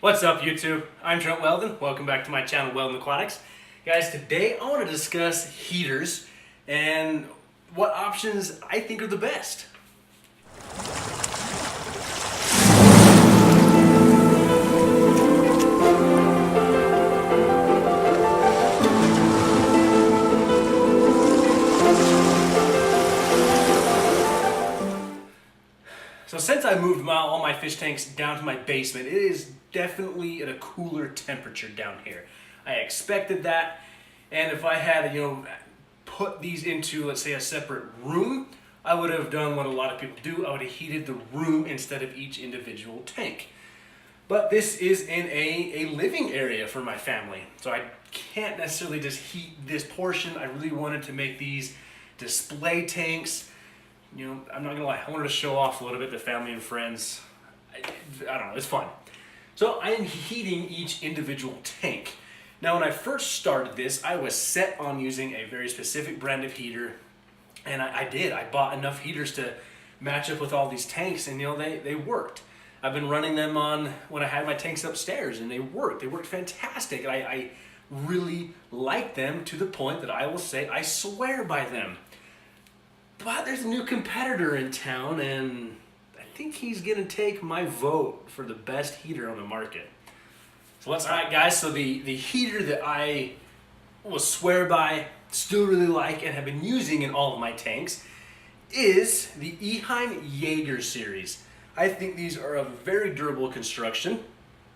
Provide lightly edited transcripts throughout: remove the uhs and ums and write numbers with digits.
What's up YouTube? I'm Wel-Don. Welcome back to my channel, Wel-Don Aquatics. Guys, today I want to discuss heaters and what options I think are the best. So since I moved all my fish tanks down to my basement, it is definitely at a cooler temperature down here. I expected that, and if I had put these into, let's say, a separate room, I would have done what a lot of people do. I would have heated the room instead of each individual tank. But this is in a living area for my family, so I can't necessarily just heat this portion. I really wanted to make these display tanks. I'm not gonna lie, I wanted to show off a little bit to family and friends. I don't know, it's fun. So I am heating each individual tank. Now when I first started this, I was set on using a very specific brand of heater, and I did. I bought enough heaters to match up with all these tanks, and they worked. I've been running them on when I had my tanks upstairs, and they worked. They worked fantastic, and I really like them to the point that I will say I swear by them. But there's a new competitor in town, and I think he's gonna take my vote for the best heater on the market. So let's start. All right, guys, so the heater that I will swear by, still really like, and have been using in all of my tanks is the Eheim Jager series. I think these are a very durable construction,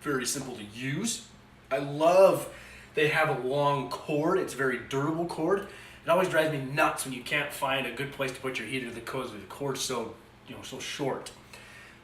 very simple to use. I love they have a long cord. It's a very durable cord. It always drives me nuts when you can't find a good place to put your heater because the cord's so short.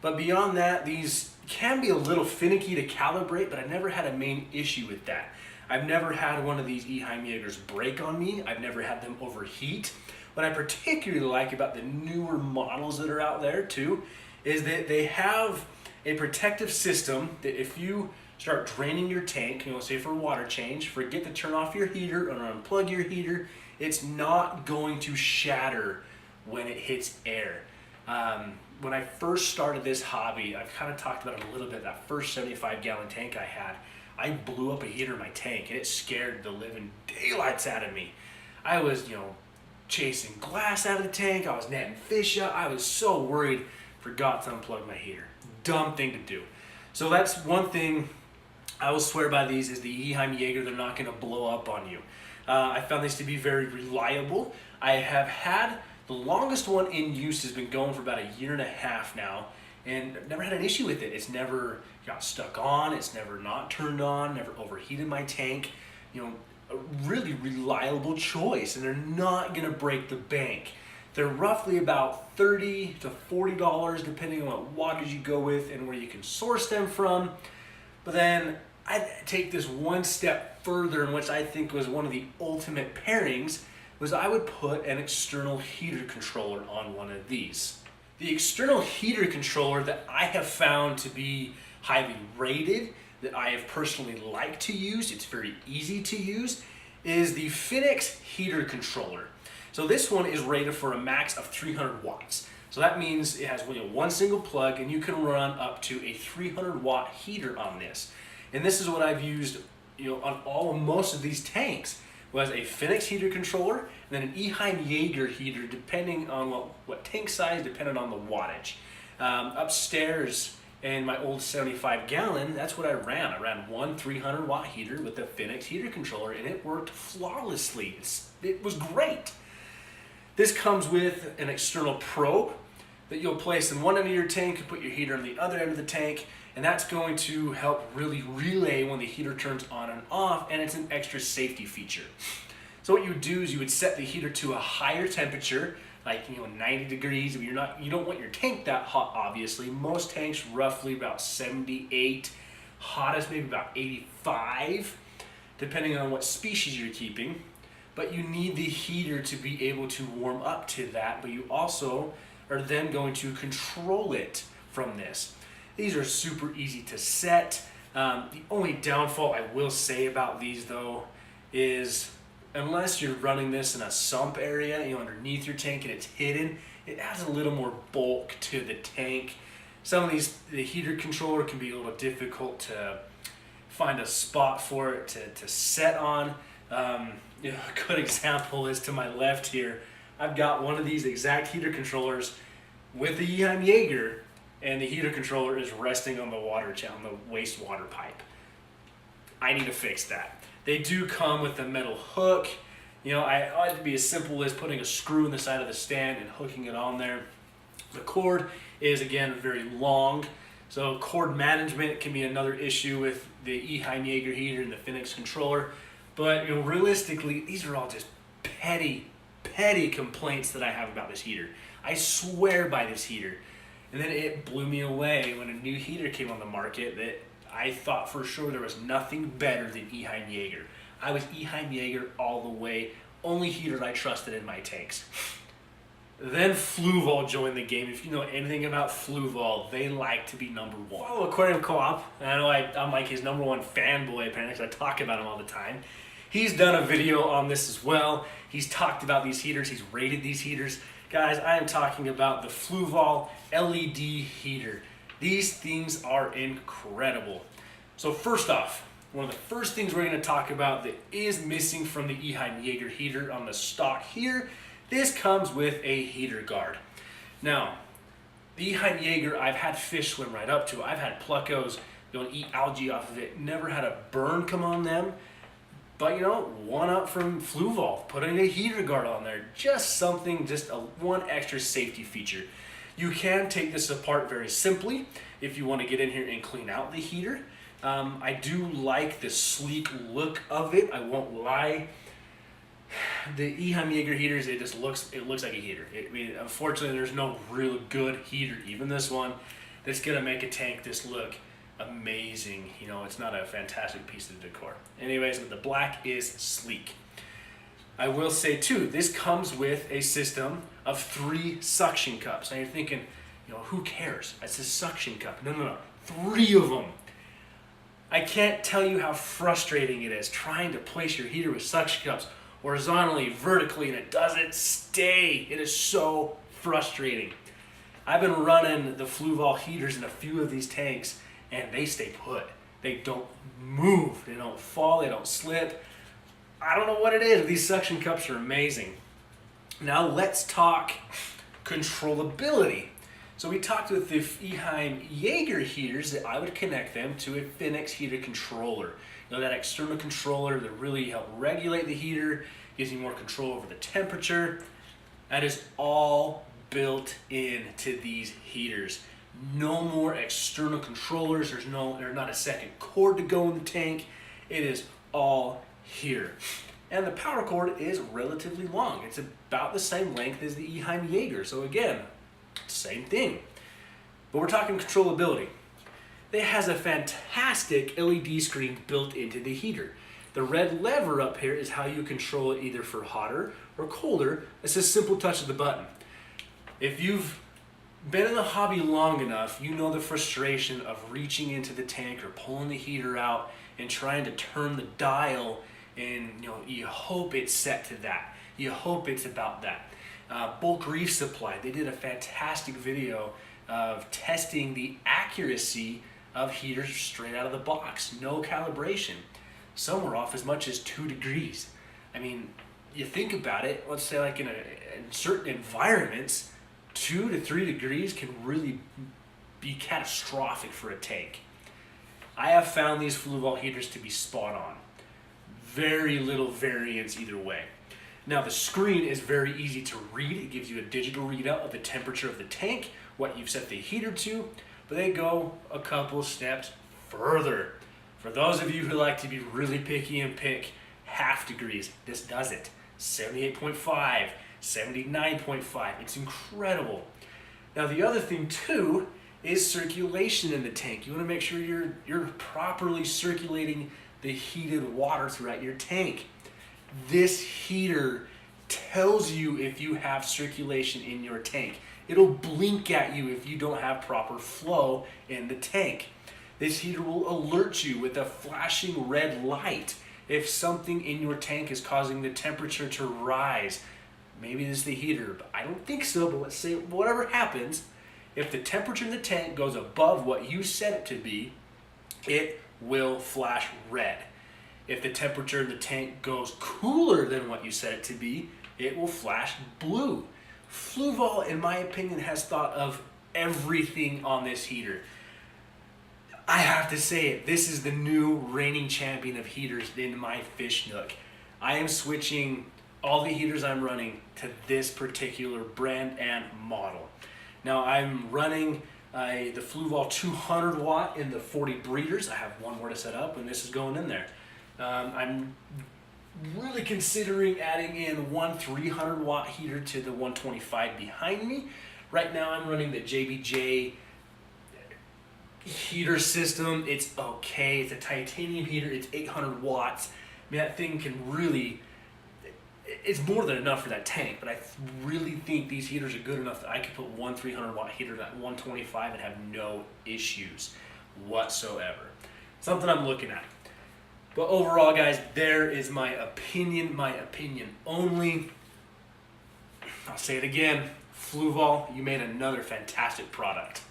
But beyond that, these can be a little finicky to calibrate, but I never had a main issue with that. I've never had one of these Eheim Jagers break on me. I've never had them overheat. What I particularly like about the newer models that are out there too is that they have a protective system that if you start draining your tank, say for water change, forget to turn off your heater or unplug your heater, it's not going to shatter when it hits air. When I first started this hobby, I've kind of talked about it a little bit, that first 75-gallon tank I had, I blew up a heater in my tank and it scared the living daylights out of me. I was, chasing glass out of the tank, I was netting fish out, I was so worried, forgot to unplug my heater. Dumb thing to do. So that's one thing I will swear by these is the Eheim Jager, they're not gonna blow up on you. I found these to be very reliable. I have had, the longest one in use has been going for about 1.5 years now, and I've never had an issue with it. It's never got stuck on, it's never not turned on, never overheated my tank. A really reliable choice, and they're not gonna break the bank. They're roughly about $30 to $40 depending on what wattage you go with and where you can source them from. But then I take this one step further, in which I think was one of the ultimate pairings, was I would put an external heater controller on one of these. The external heater controller that I have found to be highly rated, that I have personally liked to use, it's very easy to use, is the Phoenix heater controller. So this one is rated for a max of 300 watts. So that means it has one single plug, and you can run up to a 300 watt heater on this. And this is what I've used on most of these tanks, was a Phoenix heater controller and then an Eheim Jager heater, depending on what tank size, depending on the wattage. Upstairs in my old 75-gallon, that's what I ran. I ran one 300 watt heater with the Phoenix heater controller, and it worked flawlessly. It was great. This comes with an external probe that you'll place in one end of your tank and put your heater on the other end of the tank, and that's going to help really relay when the heater turns on and off, and it's an extra safety feature. So what you would do is you would set the heater to a higher temperature, like 90 degrees. You don't want your tank that hot, obviously. Most tanks roughly about 78, hottest maybe about 85, depending on what species you're keeping. But you need the heater to be able to warm up to that, but you also are then going to control it from this. These are super easy to set. The only downfall I will say about these though is unless you're running this in a sump area, underneath your tank and it's hidden, it adds a little more bulk to the tank. Some of the heater controller can be a little difficult to find a spot for it to set on. A good example is to my left here. I've got one of these exact heater controllers with the Eheim Jager, and the heater controller is resting on the water channel, on the wastewater pipe. I need to fix that. They do come with a metal hook. I ought to be as simple as putting a screw in the side of the stand and hooking it on there. The cord is, again, very long, so cord management can be another issue with the Eheim Jager heater and the Phoenix controller. But realistically, these are all just petty complaints that I have about this heater. I swear by this heater. And then it blew me away when a new heater came on the market that I thought for sure there was nothing better than Eheim Jager. I was Eheim Jager all the way, only heater I trusted in my tanks. Then Fluval joined the game. If you know anything about Fluval, they like to be number one. Follow Aquarium Co-op. I know I'm like his number one fanboy apparently because I talk about him all the time. He's done a video on this as well. He's talked about these heaters. He's rated these heaters. Guys, I am talking about the Fluval LED heater. These things are incredible. So first off, one of the first things we're going to talk about that is missing from the Eheim Jager heater on the stock here, this comes with a heater guard. Now, the Eheim Jager, I've had fish swim right up to it. I've had pluckos eat algae off of it. Never had a burn come on them. But one up from Fluval, putting a heater guard on there. Just something, one extra safety feature. You can take this apart very simply if you want to get in here and clean out the heater. I do like the sleek look of it, I won't lie. The Eheim Jager heaters, it looks like a heater. Unfortunately, there's no real good heater, even this one, that's gonna make a tank this look amazing. It's not a fantastic piece of decor. Anyways, the black is sleek. I will say too, this comes with a system of 3 suction cups. Now you're thinking, who cares? It's a suction cup. No. 3 of them. I can't tell you how frustrating it is trying to place your heater with suction cups horizontally, vertically, and it doesn't stay. It is so frustrating. I've been running the Fluval heaters in a few of these tanks, and they stay put. They don't move, they don't fall, they don't slip. I don't know what it is. These suction cups are amazing. Now let's talk controllability. So we talked with the Eheim Jager heaters that I would connect them to a Phoenix heater controller. That external controller that really helps regulate the heater, gives you more control over the temperature. That is all built into these heaters. No more external controllers. There's not a second cord to go in the tank. It is all here. And the power cord is relatively long. It's about the same length as the Eheim Jager. So again, same thing. But we're talking controllability. It has a fantastic LED screen built into the heater. The red lever up here is how you control it either for hotter or colder. It's a simple touch of the button. If you've been in the hobby long enough, you know the frustration of reaching into the tank or pulling the heater out and trying to turn the dial, and you hope it's set to that. You hope it's about that. Bulk Reef Supply, they did a fantastic video of testing the accuracy of heaters straight out of the box. No calibration. Some were off as much as 2 degrees. You think about it, let's say like in certain environments, 2 to 3 degrees can really be catastrophic for a tank. I have found these Fluval heaters to be spot on. Very little variance either way. Now the screen is very easy to read. It gives you a digital readout of the temperature of the tank, what you've set the heater to, but they go a couple steps further. For those of you who like to be really picky and pick half degrees, this does it. 78.5, 79.5, it's incredible. Now the other thing too is circulation in the tank. You want to make sure you're properly circulating the heated water throughout your tank. This heater tells you if you have circulation in your tank. It'll blink at you if you don't have proper flow in the tank. This heater will alert you with a flashing red light if something in your tank is causing the temperature to rise. Maybe it's the heater, but I don't think so, but let's say whatever happens, If the temperature in the tank goes above what you set it to be, it will flash red. If the temperature in the tank goes cooler than what you set it to be, it will flash blue. Fluval, in my opinion, has thought of everything on this heater. I have to say it, this is the new reigning champion of heaters in my fish nook. I am switching all the heaters I'm running to this particular brand and model. Now I'm running the Fluval 200 watt in the 40 breeders. I have one more to set up and this is going in there. I'm really considering adding in one 300 watt heater to the 125 behind me. Right now I'm running the JBJ heater system. It's okay, it's a titanium heater, it's 800 watts. I mean, that thing can really, it's more than enough for that tank, but I really think these heaters are good enough that I could put one 300 watt heater at 125 and have no issues whatsoever. Something I'm looking at. But overall, guys, there is my opinion only. I'll say it again, Fluval, you made another fantastic product.